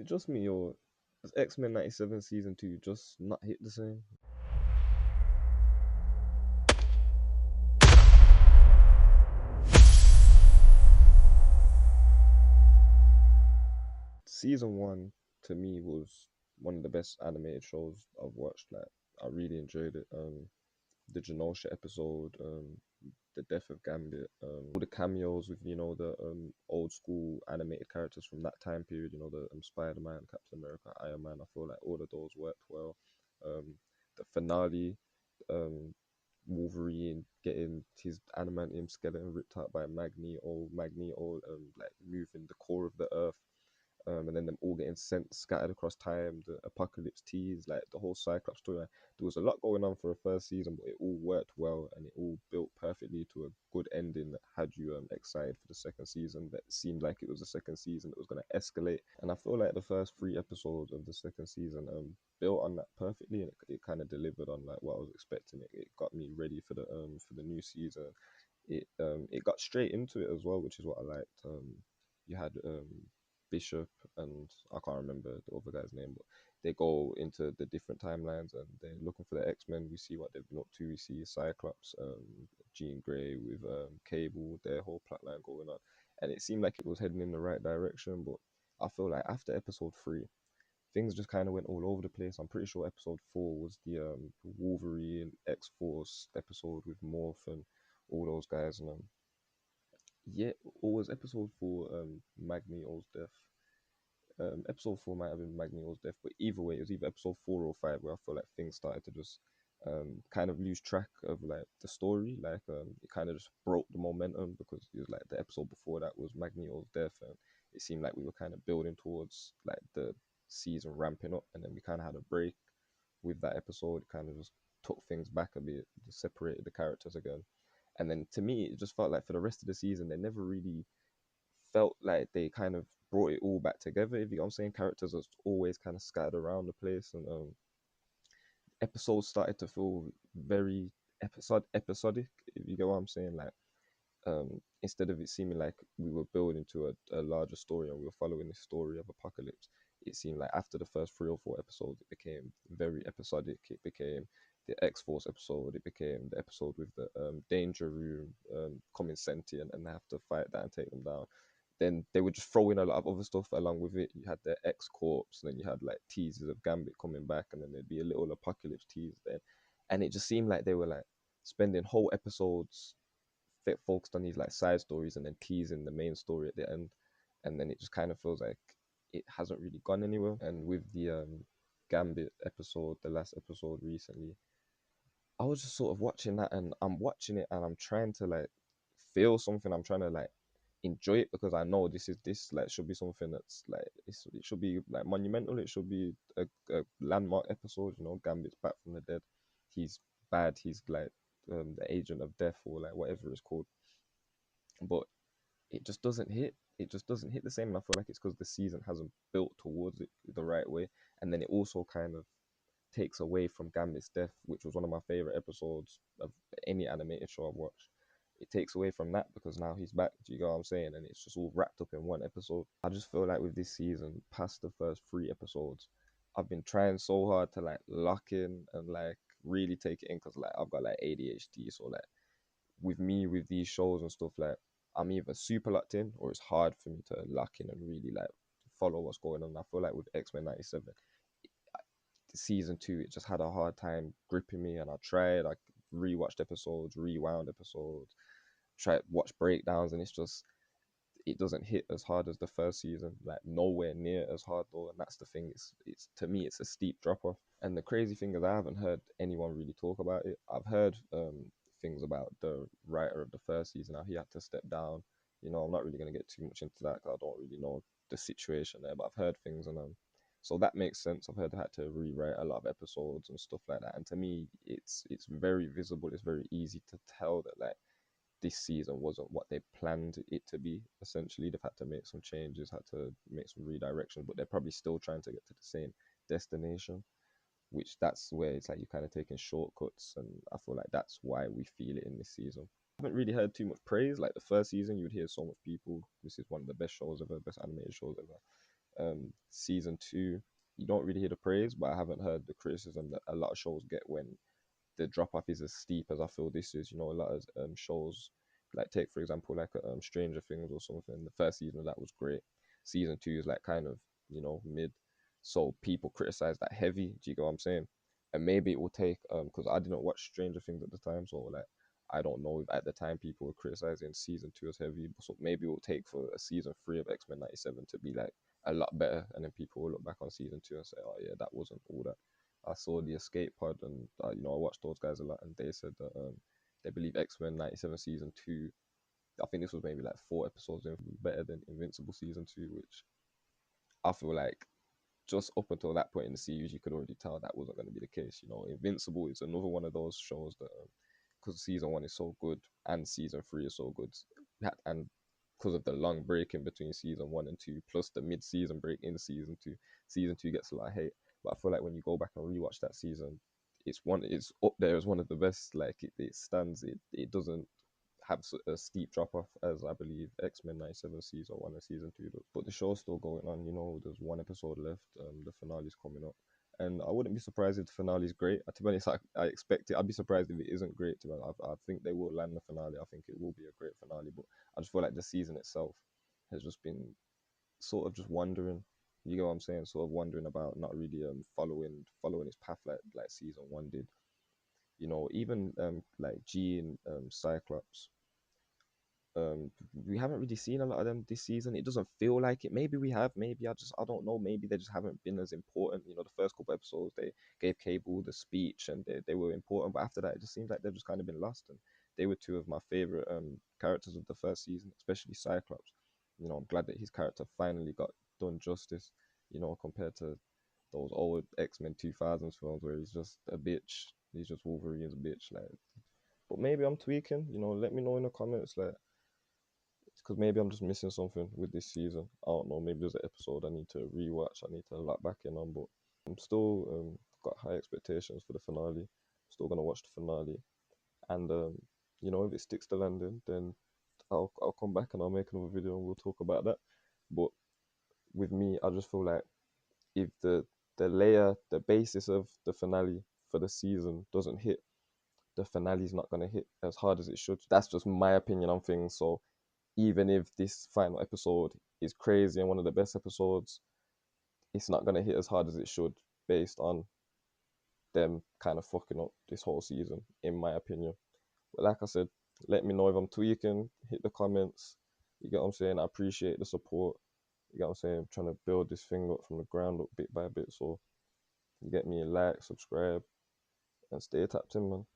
It just me or does X-Men 97 season 2 just not hit the same? Season 1 to me was one of the best animated shows I've watched. Like I really enjoyed it. The Genosha episode, the death of Gambit, all the cameos with the old school animated characters from that time period. The Spider Man, Captain America, Iron Man. I feel like all of those worked well. The finale, um, Wolverine getting his adamantium skeleton ripped out by Magneto, like moving the core of the Earth, and then them all getting sent scattered across time, the apocalypse tease, like the whole Cyclops story. There was a lot going on for a first season, but it all worked well and it all built perfectly to a good ending that had you excited for the second season. That seemed like it was the second season that was going to escalate, and I feel like the first 3 episodes of the second season built on that perfectly, and it kind of delivered on like what I was expecting. It got me ready for the new season. It got straight into it as well, which is what I liked. You had Bishop and I can't remember the other guy's name, but they go into the different timelines and they're looking for the X Men. We see what they've been up to. We see Cyclops, Jean Grey with Cable, their whole plotline going on, and it seemed like it was heading in the right direction. But I feel like after episode 3, things just kind of went all over the place. I'm pretty sure episode 4 was the Wolverine X Force episode with Morph and all those guys, and yeah, or was episode 4 Magneto's death? Episode 4 might have been Magneto's death, but either way, it was either episode 4 or 5 where I feel like things started to just kind of lose track of like the story. Like it kind of just broke the momentum because it was like the episode before that was Magneto's death, and it seemed like we were kind of building towards like the season ramping up, and then we kind of had a break with that episode. Kind of just took things back a bit, separated the characters again, and then to me, it just felt like for the rest of the season, they never really felt like they kind of brought it all back together. If you know what I'm saying, characters are always kind of scattered around the place, and episodes started to feel very episodic. If you get what I'm saying, like instead of it seeming like we were building to a larger story and we were following the story of Apocalypse, it seemed like after the first 3 or 4 episodes, it became very episodic. It became the X Force episode. It became the episode with the Danger Room coming sentient and they have to fight that and take them down. Then they would just throw in a lot of other stuff along with it. You had the X Corps, and then you had like teasers of Gambit coming back, and then there'd be a little Apocalypse tease then, and it just seemed like they were like spending whole episodes focused on these like side stories and then teasing the main story at the end, and then it just kind of feels like it hasn't really gone anywhere. And with the Gambit episode, the last episode recently, I was just sort of watching that, and I'm watching it, and I'm trying to like feel something. I'm trying to like enjoy it because I know this like should be something that's like it should be like monumental. It should be a landmark episode. Gambit's back from the dead. He's bad. He's like the agent of death or like whatever it's called. But it just doesn't hit. It just doesn't hit the same. And I feel like it's because the season hasn't built towards it the right way. And then it also kind of takes away from Gambit's death, which was one of my favorite episodes of any animated show I've watched. It takes away from that because now he's back. Do you get what I'm saying? And it's just all wrapped up in one episode. I just feel like with this season, past the first 3 episodes, I've been trying so hard to like lock in and like really take it in because like I've got like ADHD, so like with me with these shows and stuff, like I'm either super locked in or it's hard for me to lock in and really like follow what's going on. I feel like with X-Men 97 season 2, it just had a hard time gripping me, and I tried, I rewatched episodes, rewound episodes, tried watch breakdowns, and it's just it doesn't hit as hard as the first season, like nowhere near as hard though. And that's the thing, it's to me it's a steep drop off. And the crazy thing is I haven't heard anyone really talk about it. I've heard things about the writer of the first season, how he had to step down. I'm not really going to get too much into that because I don't really know the situation there, but I've heard things, and so that makes sense. I've heard they had to rewrite a lot of episodes and stuff like that, and to me it's very visible. It's very easy to tell that like this season wasn't what they planned it to be. Essentially, they've had to make some changes, had to make some redirections, but they're probably still trying to get to the same destination. Which that's where it's like you're kind of taking shortcuts, and I feel like that's why we feel it in this season. I haven't really heard too much praise. Like the first season, you would hear so much people. This is one of the best shows ever, best animated shows ever. Season two, you don't really hear the praise, but I haven't heard the criticism that a lot of shows get when the drop off is as steep as I feel this is. You know, a lot of shows, like take for example like Stranger Things or something. The first season of that was great. Season two is like kind of, you know, mid. So people criticize that heavy. Do you get what I'm saying? And maybe it will take because I didn't watch Stranger Things at the time, so like I don't know if at the time people were criticizing season two as heavy. So maybe it will take for a season three of X-Men '97 to be like a lot better, and then people will look back on season two and say, oh yeah, that wasn't all that. I saw the Escape Pod, and you know, I watched those guys a lot, and they said that they believe X-Men '97 season two. I think this was maybe like 4 episodes in, better than Invincible season two, which I feel like just up until that point in the series, you could already tell that wasn't going to be the case. You know, Invincible is another one of those shows that, because season one is so good and season three is so good, and because of the long break in between season one and two, plus the mid-season break in season two gets a lot of hate. But I feel like when you go back and rewatch that season, it's up there as one of the best. Like it stands. It doesn't have a steep drop off as I believe X-Men '97 season one and season two does. But the show's still going on. You know, there's one episode left. The finale's coming up, and I wouldn't be surprised if the finale's great. To be honest, I expect it. I'd be surprised if it isn't great. To be honest, I think they will land the finale. I think it will be a great finale. But I just feel like the season itself has just been sort of just wondering. You know what I'm saying? Sort of wondering about not really following its path like season one did. You know, even like G and Cyclops, we haven't really seen a lot of them this season. It doesn't feel like it. Maybe we have. Maybe I don't know. Maybe they just haven't been as important. You know, the first couple episodes they gave Cable the speech and they were important, but after that it just seems like they've just kind of been lost. And they were two of my favorite characters of the first season, especially Cyclops. You know, I'm glad that his character finally got done justice. You know, compared to those old X-Men 2000s films where he's just a bitch. He's just Wolverine's bitch. Like, but maybe I'm tweaking. You know, let me know in the comments like because maybe I'm just missing something with this season. I don't know. Maybe there's an episode I need to rewatch. I need to lock back in on, but I'm still got high expectations for the finale. Still gonna watch the finale, and you know, if it sticks to landing, then I'll come back and I'll make another video and we'll talk about that. But with me, I just feel like if the basis of the finale for the season doesn't hit, the finale's not gonna hit as hard as it should. That's just my opinion on things. So even if this final episode is crazy and one of the best episodes, it's not gonna hit as hard as it should based on them kind of fucking up this whole season, in my opinion. But like I said, let me know if I'm tweaking, hit the comments. You get what I'm saying? I appreciate the support. You get what I'm saying? I'm trying to build this thing up from the ground up bit by bit. So you get me, like, subscribe, and stay tapped in, man.